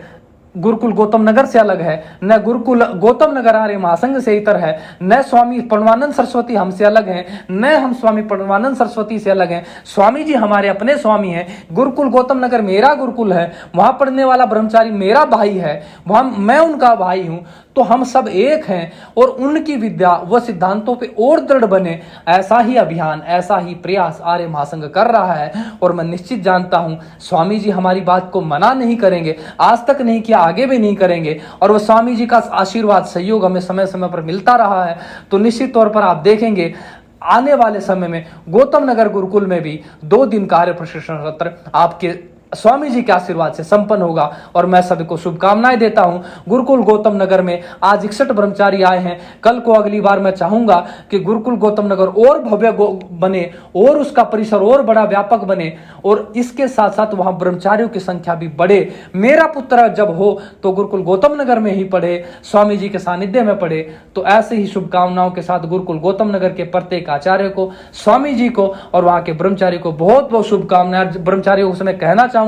गुरुकुल गौतम नगर से अलग है, न गुरुकुल गौतम नगर आर्य महासंघ से इतर है, न स्वामी परमानंद सरस्वती हमसे अलग हैं, न हम स्वामी परमानंद सरस्वती से अलग हैं। स्वामी जी हमारे अपने स्वामी हैं। गुरुकुल गौतम नगर मेरा गुरुकुल है, वहां पढ़ने वाला ब्रह्मचारी मेरा भाई है, वहां मैं उनका भाई हूं, तो हम सब एक हैं और उनकी विद्या व सिद्धांतों पे और दृढ़ बने, ऐसा ही अभियान, ऐसा ही प्रयास आर्य महासंघ कर रहा है। और मैं निश्चित जानता हूं स्वामी जी हमारी बात को मना नहीं करेंगे, आज तक नहीं किया, आगे भी नहीं करेंगे। और वो स्वामी जी का आशीर्वाद, सहयोग हमें समय समय पर मिलता रहा है, तो निश्चित तौर पर आप देखेंगे आने वाले समय में गौतम नगर गुरुकुल में भी 2 दिन का आर्य प्रशिक्षण सत्र आपके स्वामी जी के आशीर्वाद से संपन्न होगा। और मैं सभी को शुभकामनाएं देता हूं। गुरुकुल गौतम नगर में आज 61 ब्रह्मचारी आए हैं, कल को अगली बार मैं चाहूंगा कि गुरुकुल गौतम नगर और भव्य बने और उसका परिसर और बड़ा व्यापक बने और इसके साथ साथ वहां ब्रह्मचारियों की संख्या भी बढ़े। मेरा पुत्र जब हो तो गुरुकुल गौतम नगर में ही पढ़े, स्वामी जी के सानिध्य में पढ़े। तो ऐसे ही शुभकामनाओं के साथ गुरुकुल गौतम नगर के प्रत्येक आचार्य को, स्वामी जी को और वहां के ब्रह्मचारी को बहुत बहुत शुभकामनाएं। ब्रह्मचारियों को मैं कहना चाहूंगा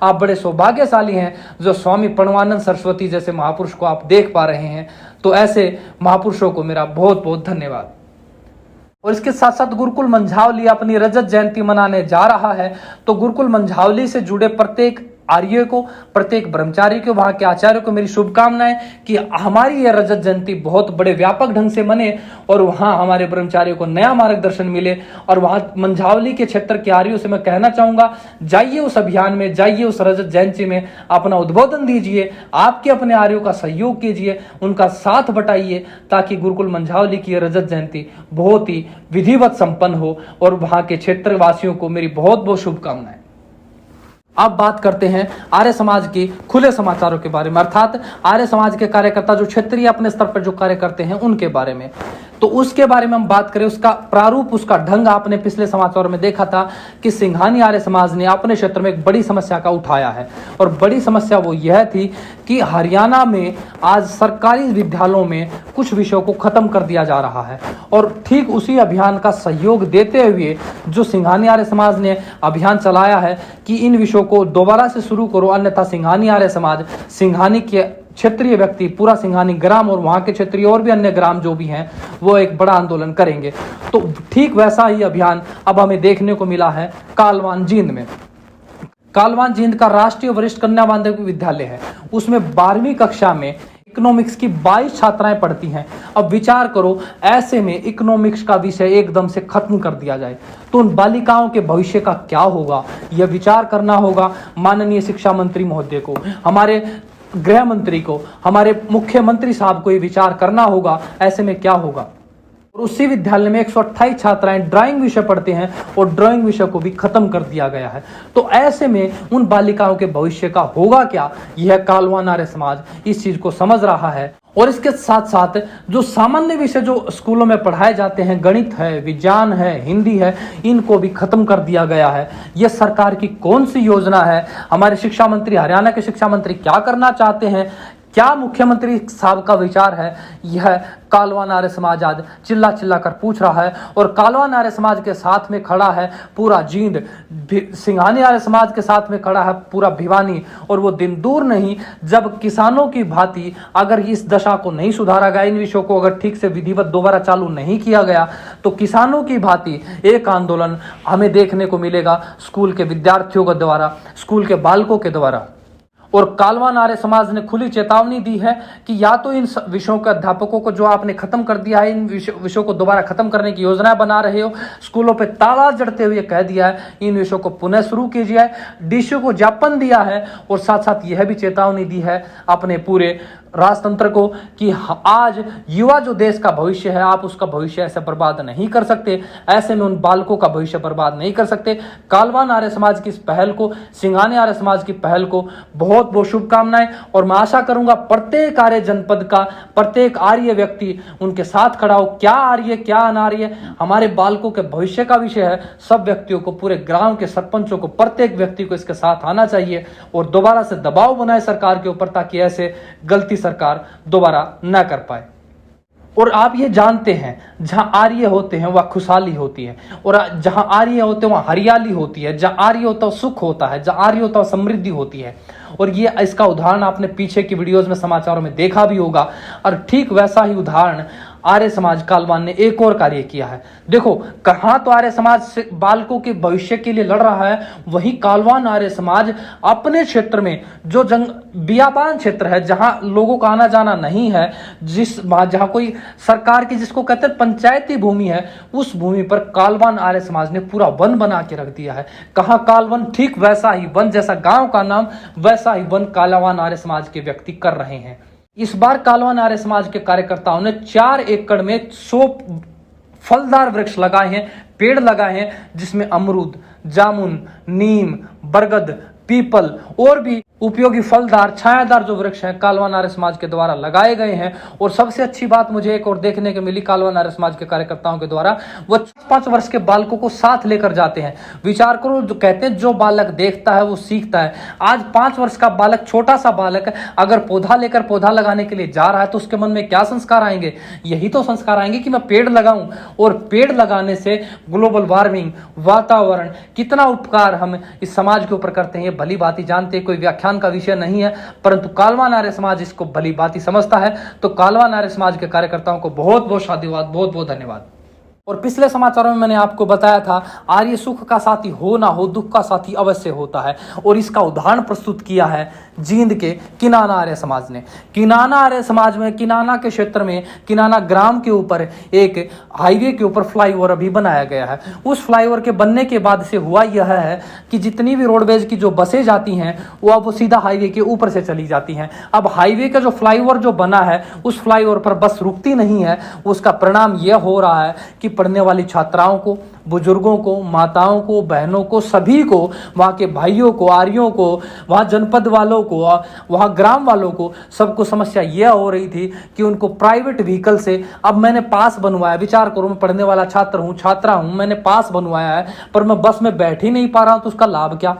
आप बड़े सौभाग्यशाली हैं जो स्वामी परमानंद सरस्वती जैसे महापुरुष को आप देख पा रहे हैं। तो ऐसे महापुरुषों को मेरा बहुत बहुत धन्यवाद। और इसके साथ साथ गुरुकुल मंझावली अपनी रजत जयंती मनाने जा रहा है, तो गुरुकुल मंझावली से जुड़े प्रत्येक आर्य को, प्रत्येक ब्रह्मचारी को, वहां के आचार्य को मेरी शुभकामनाएं कि हमारी यह रजत जयंती बहुत बड़े व्यापक ढंग से मने और वहां हमारे ब्रह्मचारियों को नया मार्गदर्शन मिले। और वहां मंझावली के क्षेत्र के आर्यों से मैं कहना चाहूंगा, जाइए उस अभियान में, जाइए उस रजत जयंती में, अपना उद्बोधन दीजिए, आपके अपने आर्यों का सहयोग कीजिए, उनका साथ बटाइए, ताकि गुरुकुल मंझावली की रजत जयंती बहुत ही विधिवत संपन्न हो। और वहां के क्षेत्रवासियों को मेरी बहुत बहुत शुभकामनाएं। अब बात करते हैं आर्य समाज की खुले समाचारों के बारे में, अर्थात आर्य समाज के कार्यकर्ता जो क्षेत्रीय अपने स्तर पर जो कार्य करते हैं उनके बारे में। तो उसके बारे में हम बात करें, उसका प्रारूप, उसका ढंग आपने पिछले समाचारों में देखा था कि सिंघानी आर्य समाज ने अपने क्षेत्र में एक बड़ी समस्या का उठाया है। और बड़ी समस्या वो यह थी कि हरियाणा में आज सरकारी विद्यालयों में कुछ विषयों को खत्म कर दिया जा रहा है। और ठीक उसी अभियान का सहयोग देते हुए जो सिंघानी आर्य समाज ने अभियान चलाया है कि इन विषयों को दोबारा से शुरू करो, अन्यथा सिंघानी आर्य समाज, सिंघानी के क्षेत्रीय व्यक्ति, पूरा सिंघानी ग्राम और वहां के क्षेत्रीय और भी अन्य ग्राम जो भी हैं वो एक बड़ा आंदोलन करेंगे। तो ठीक वैसा ही अभियान अब हमें देखने को मिला है कालवान जींद में। कालवान जींद का राष्ट्रीय वरिष्ठ कन्या माध्यमिक विद्यालय है, उसमें 12वीं कक्षा में इकोनॉमिक्स की 22 छात्राएं पढ़ती हैं। अब विचार करो, ऐसे में इकोनॉमिक्स का विषय एकदम से खत्म कर दिया जाए तो उन बालिकाओं के भविष्य का क्या होगा, यह विचार करना होगा माननीय शिक्षा मंत्री महोदय को। हमारे गृह मंत्री को, हमारे मुख्यमंत्री साहब को ये विचार करना होगा ऐसे में क्या होगा। और उसी विद्यालय में 128 छात्राएं ड्राइंग विषय पढ़ते हैं और ड्राइंग विषय को भी खत्म कर दिया गया है। तो ऐसे में उन बालिकाओं के भविष्य का होगा क्या, यह कालवान आर्य समाज इस चीज को समझ रहा है। और इसके साथ साथ जो सामान्य विषय जो स्कूलों में पढ़ाए जाते हैं, गणित है, विज्ञान है, हिंदी है, इनको भी खत्म कर दिया गया है। यह सरकार की कौन सी योजना है? हमारे शिक्षा मंत्री, हरियाणा के शिक्षा मंत्री क्या करना चाहते हैं? क्या मुख्यमंत्री साहब का विचार है? यह कालवान आर्य समाज आज चिल्ला चिल्ला कर पूछ रहा है। और कालवान आर्य समाज के साथ में खड़ा है पूरा जींद, सिंघानी आर्य समाज के साथ में खड़ा है पूरा भिवानी। और वो दिन दूर नहीं जब किसानों की भांति अगर इस दशा को नहीं सुधारा गया, इन विषयों को अगर ठीक से विधिवत दोबारा चालू नहीं किया गया, तो किसानों की भांति एक आंदोलन हमें देखने को मिलेगा स्कूल के विद्यार्थियों के द्वारा, स्कूल के बालकों के द्वारा। और कालवान आर्य समाज ने खुली चेतावनी दी है कि या तो इन विषयों के अध्यापकों को जो आपने खत्म कर दिया है, इन विषयों को दोबारा खत्म करने की योजना बना रहे हो, स्कूलों पे ताला जड़ते हुए कह दिया है इन विषयों को पुनः शुरू कीजिए। डीसी को ज्ञापन दिया है और साथ साथ यह भी चेतावनी दी है अपने पूरे राजतंत्र को कि आज युवा जो देश का भविष्य है, आप उसका भविष्य ऐसे बर्बाद नहीं कर सकते, ऐसे में उन बालकों का भविष्य बर्बाद नहीं कर सकते। कालवान आर्य समाज की इस पहल को, सिंघानी आर्य समाज की पहल को बहुत बहुत शुभकामनाएं। और मैं आशा करूंगा प्रत्येक आर्य जनपद का प्रत्येक आर्य व्यक्ति उनके साथ खड़ा हो। क्या आर्य क्या अनार्य हमारे बालकों के भविष्य का विषय है। सब व्यक्तियों को, पूरे ग्राम के सरपंचों को, प्रत्येक व्यक्ति को इसके साथ आना चाहिए और दोबारा से दबाव बनाए सरकार के ऊपर ताकि ऐसे गलती सरकार दोबारा न कर पाए। और आप ये जानते हैं जहां आर्य होते हैं वह खुशहाली होती है, और जहां आर्य होते हैं वहां हरियाली होती है, जहां आर्य होता है सुख होता है, जहां आर्य होता है समृद्धि होती है। और ये इसका उदाहरण आपने पीछे की वीडियोस में, समाचारों में देखा भी होगा। और ठीक वैसा ही उदाहरण आर्य समाज कालवान ने एक और कार्य किया है। देखो कहां तो आर्य समाज से बालकों के भविष्य के लिए लड़ रहा है, वहीं कालवान आर्य समाज अपने क्षेत्र में जो बियाबान क्षेत्र है, जहां लोगों का आना जाना नहीं है, जहां कोई सरकार की जिसको कहते हैं पंचायती भूमि है, उस भूमि पर कालवान आर्य समाज ने पूरा वन बना के रख दिया है। कहां कालवन, ठीक वैसा ही वन, जैसा गांव का नाम वैसा ही वन कालवान आर्य समाज के व्यक्ति कर रहे हैं। इस बार कालवान आर्य समाज के कार्यकर्ताओं ने 4 एकड़ में 100 फलदार वृक्ष लगाए हैं, पेड़ लगाए हैं, जिसमें अमरूद, जामुन, नीम, बरगद, पीपल और भी उपयोगी फलदार छायादार जो वृक्ष हैं कालवान आर्य समाज के द्वारा लगाए गए हैं। और सबसे अच्छी बात मुझे एक और देखने को मिली कालवान आर्य समाज के कार्यकर्ताओं के द्वारा, वो 5 वर्ष के बालकों को साथ लेकर जाते हैं। विचार करो, जो कहते हैं जो बालक देखता है वो सीखता है। आज 5 वर्ष का बालक, छोटा सा बालक अगर पौधा लेकर पौधा लगाने के लिए जा रहा है तो उसके मन में क्या संस्कार आएंगे? यही तो संस्कार आएंगे कि मैं पेड़ लगाऊं। और पेड़ लगाने से ग्लोबल वार्मिंग, वातावरण, कितना उपकार हम इस समाज के ऊपर करते हैं, भली बात ही जानते। कोई व्याख्यान का विषय नहीं है, परंतु कालवान आर्य समाज इसको भली बात समझता है। तो कालवान आर्य समाज के कार्यकर्ताओं को बहुत बहुत साधुवाद, बहुत बहुत धन्यवाद। और पिछले समाचारों में मैंने आपको बताया था आर्य सुख का साथी हो ना हो, दुख का साथी अवश्य होता है। और इसका उदाहरण प्रस्तुत किया है जींद के किनाना आर्य समाज ने। किनाना आर्य समाज में, किनाना के क्षेत्र में, किनाना ग्राम के ऊपर एक हाईवे के ऊपर फ्लाईओवर अभी बनाया गया है। उस फ्लाईओवर के बनने के बाद से हुआ यह है कि जितनी भी रोडवेज की जो बसें जाती हैं वो अब सीधा हाईवे के ऊपर से चली जाती हैं। अब हाईवे का जो फ्लाईओवर जो बना है, उस फ्लाईओवर पर बस रुकती नहीं है। उसका परिणाम यह हो रहा है कि पढ़ने वाली छात्राओं को, बुजुर्गों को, माताओं को, बहनों को, सभी को, वहाँ के भाइयों को, आर्यों को, वहाँ जनपद वालों को, वहाँ ग्राम वालों को, सबको समस्या यह हो रही थी कि उनको प्राइवेट व्हीकल से, अब मैंने पास बनवाया, विचार करो मैं पढ़ने वाला छात्र हूँ, छात्रा हूँ, मैंने पास बनवाया है पर मैं बस में बैठ ही नहीं पा रहा हूँ, तो उसका लाभ क्या?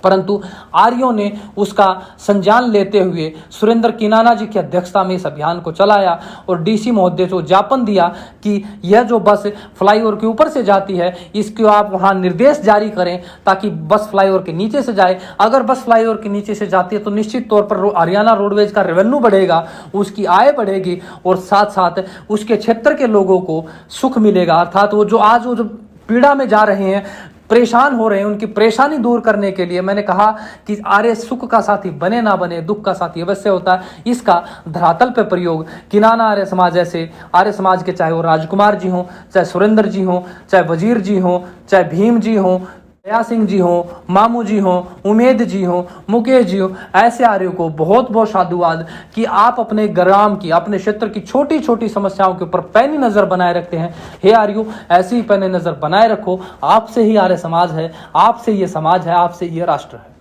परंतु आर्यों ने उसका संज्ञान लेते हुए सुरेंद्र किनाना जी की अध्यक्षता में इस अभियान को चलाया और डीसी महोदय को ज्ञापन दिया कि यह जो बस फ्लाईओवर के ऊपर से जाती है इसको आप वहां निर्देश जारी करें ताकि बस फ्लाईओवर के नीचे से जाए। अगर बस फ्लाईओवर के नीचे से जाती है तो निश्चित तौर पर हरियाणा रोडवेज का रेवेन्यू बढ़ेगा, उसकी आय बढ़ेगी और साथ साथ उसके क्षेत्र के लोगों को सुख मिलेगा। अर्थात वो जो पीड़ा में जा रहे हैं, परेशान हो रहे हैं, उनकी परेशानी दूर करने के लिए मैंने कहा कि आर्य सुख का साथी बने ना बने, दुख का साथी अवश्य होता है। इसका धरातल पे प्रयोग किनाना आर्य समाज जैसे आर्य समाज के, चाहे वो राजकुमार जी हों, चाहे सुरेंद्र जी हों, चाहे वजीर जी हों, चाहे भीम जी हों, दया सिंह जी हो, मामू जी हो, उमेद जी हो, मुकेश जी हो, ऐसे आर्यों को बहुत बहुत साधुवाद कि आप अपने ग्राम की, अपने क्षेत्र की छोटी छोटी समस्याओं के ऊपर पैनी नजर बनाए रखते हैं। हे आर्यों, ऐसी ही पैनी नजर बनाए रखो। आपसे ही आर्य समाज है, आपसे ये समाज है, आपसे ये राष्ट्र है।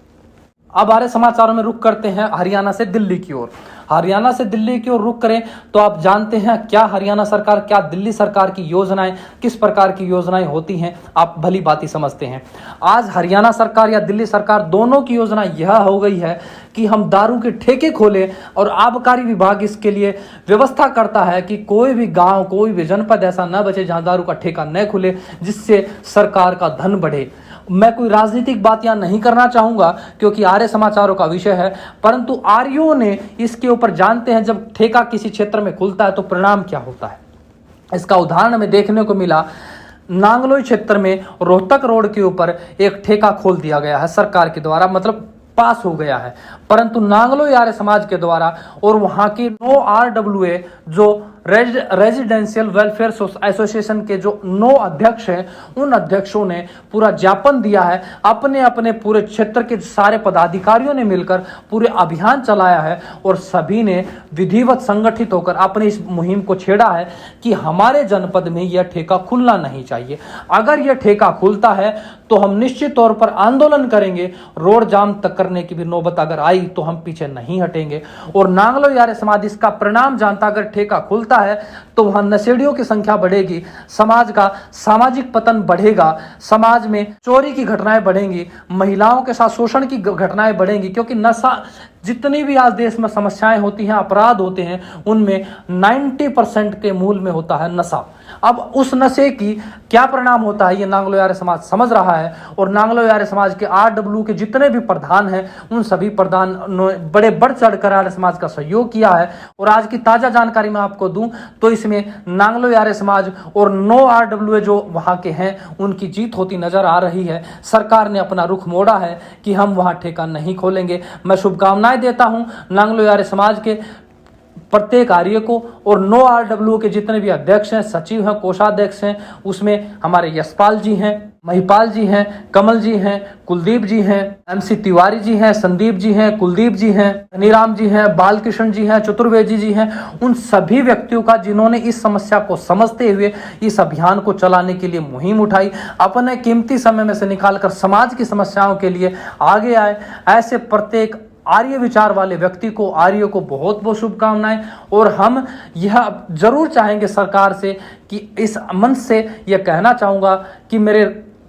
अब आर्य समाचारों में रुख करते हैं हरियाणा से दिल्ली की ओर। हरियाणा से दिल्ली की ओर रुख करें तो आप जानते हैं क्या हरियाणा सरकार, क्या दिल्ली सरकार की योजनाएं, किस प्रकार की योजनाएं होती हैं, आप भली भांति समझते हैं। आज हरियाणा सरकार या दिल्ली सरकार दोनों की योजना यह हो गई है कि हम दारू के ठेके खोलें और आबकारी विभाग इसके लिए व्यवस्था करता है कि कोई भी गांव, कोई भी जनपद ऐसा न बचे जहां दारू का ठेका न खुले, जिससे सरकार का धन बढ़े। मैं कोई राजनीतिक बात यहां नहीं करना चाहूंगा क्योंकि आर्य समाचारों का विषय है, परंतु आर्यों ने इसके ऊपर जानते हैं जब ठेका किसी क्षेत्र में खुलता है तो परिणाम क्या होता है। इसका उदाहरण हमें देखने को मिला। नांगलोई क्षेत्र में रोहतक रोड के ऊपर एक ठेका खोल दिया गया है सरकार के द्वारा, मतलब पास हो गया है, परंतु नांगलोई आर्य समाज के द्वारा और वहां की नो RWA जो रेजिडेंशियल वेलफेयर एसोसिएशन के जो 9 अध्यक्ष हैं, उन अध्यक्षों ने पूरा ज्ञापन दिया है। अपने अपने पूरे क्षेत्र के सारे पदाधिकारियों ने मिलकर पूरे अभियान चलाया है और सभी ने विधिवत संगठित होकर अपनी इस मुहिम को छेड़ा है कि हमारे जनपद में यह ठेका खुलना नहीं चाहिए। अगर यह ठेका खुलता है तो हम निश्चित तौर पर आंदोलन करेंगे, रोड जाम तक करने की भी नौबत अगर आई तो हम पीछे नहीं हटेंगे। और नांगलोई आर्य समाज इसका परिणाम जानता, अगर ठेका खुलता है तो वहां नशेड़ियों की संख्या बढ़ेगी, समाज का सामाजिक पतन बढ़ेगा, समाज में चोरी की घटनाएं बढ़ेंगी, महिलाओं के साथ शोषण की घटनाएं बढ़ेंगी, क्योंकि नशा, जितनी भी आज देश में समस्याएं होती हैं, अपराध होते हैं, उनमें 90% के मूल में होता है नशा। अब उस नशे की क्या परिणाम होता है ये नांगलोई आर्य समाज समझ रहा है और नांगलोई आर्य समाज के RW के जितने भी प्रधान हैं उन सभी प्रधान बड़े बढ़ चढ़कर आर्य समाज का सहयोग किया है। और आज की ताजा जानकारी मैं आपको दूं तो इसमें नांगलोई आर्य समाज और 9 RWA जो वहां के हैं उनकी जीत होती नजर आ रही है। सरकार ने अपना रुख मोड़ा है कि हम वहां ठेका नहीं खोलेंगे। मैं शुभकामनाएं देता हूं नांगलोई आर्य समाज के प्रत्येक आर्य को और 9 RWA के जितने भी अध्यक्ष हैं, सचिव हैं, कोषाध्यक्ष हैं, उसमें हमारे यशपाल जी हैं, महिपाल जी हैं, कमल जी हैं, कुलदीप जी हैं, MC तिवारी जी हैं, संदीप जी हैं, कुलदीप जी हैं, धनीराम जी हैं, बालकृष्ण जी हैं, चतुर्वेदी जी हैं, उन सभी व्यक्तियों का जिन्होंने इस समस्या को समझते हुए इस अभियान को चलाने के लिए मुहिम उठाई, अपने कीमती समय में से निकालकर समाज की समस्याओं के लिए आगे आए। ऐसे प्रत्येक आर्य विचार वाले व्यक्ति को, आर्यों को बहुत बहुत शुभकामनाएं। और हम यह जरूर चाहेंगे सरकार से कि इस मंच से यह कहना चाहूंगा कि मेरे,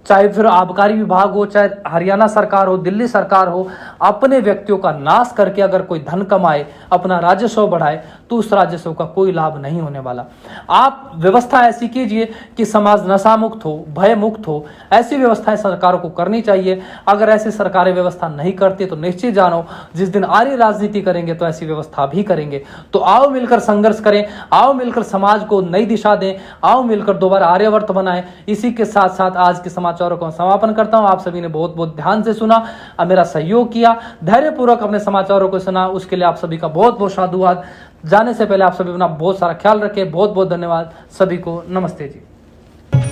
चाहे फिर आबकारी विभाग हो, चाहे हरियाणा सरकार हो, दिल्ली सरकार हो, अपने व्यक्तियों का नाश करके अगर कोई धन कमाए, अपना राजस्व बढ़ाए, तो उस राजस्व का कोई लाभ नहीं होने वाला। आप व्यवस्था ऐसी कीजिए कि समाज नशा मुक्त हो, भय मुक्त हो। ऐसी व्यवस्थाएं सरकारों को करनी चाहिए। अगर ऐसी सरकारें व्यवस्था नहीं करती तो निश्चित जानो जिस दिन आर्य राजनीति करेंगे तो ऐसी व्यवस्था भी करेंगे। तो आओ मिलकर संघर्ष करें, आओ मिलकर समाज को नई दिशा दें, आओ मिलकर दोबारा आर्यवर्त बनाएं। इसी के साथ साथ आज के समाचारों को समापन करता हूं। आप सभी ने बहुत बहुत ध्यान से सुना, मेरा सहयोग किया, धैर्यपूर्वक अपने समाचारों को सुना, उसके लिए आप सभी का बहुत बहुत साधुवाद। जाने से पहले आप सभी अपना बहुत सारा ख्याल रखें। बहुत बहुत धन्यवाद सभी को। नमस्ते जी।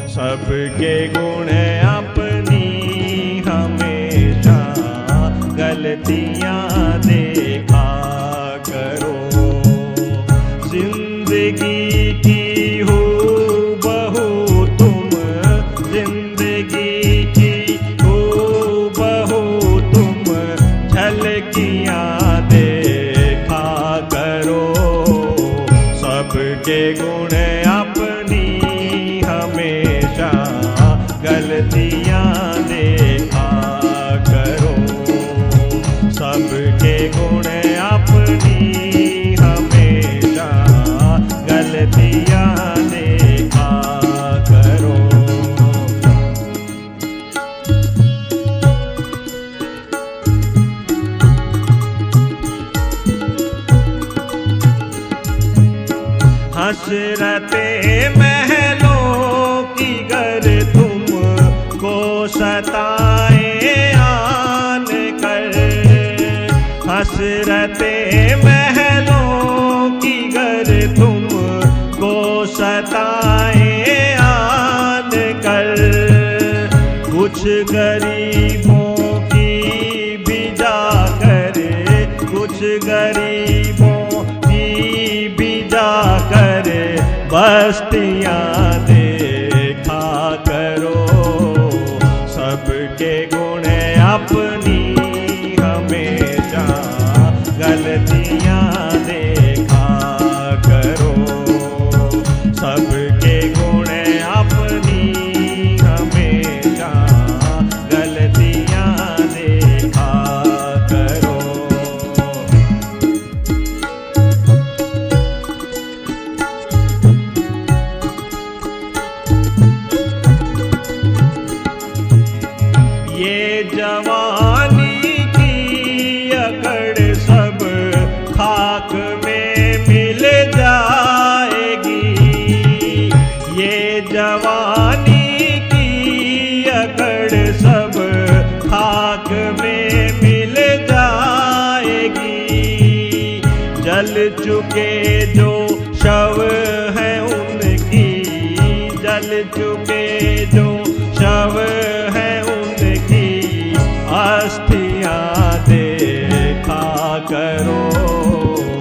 सबके गुण अपनी हमेशा गलतियां देखा करो, जिंदगी की हो बहु तुम, जिंदगी की हो बहु तुम, झलकियां देखा करो। सबके गुण अपनी हमेशा गलतियां देखा करो, सबके गुण अपनी हमेशा गलतियां देखा करो। हसरते महलों की गर तुमको सताए आन कर, हसरते महलों की गर तुमको सताए आन कर, कुछ गरीब मस्तियाँ देखा करो, सबके गुण अपनी हमेशा गलतियाँ देखा करो, सबके गुण अपनी हमेशा गलतियाँ देखा करो। ये जवानी की अकड़ सब खाक में मिल जाएगी, ये जवानी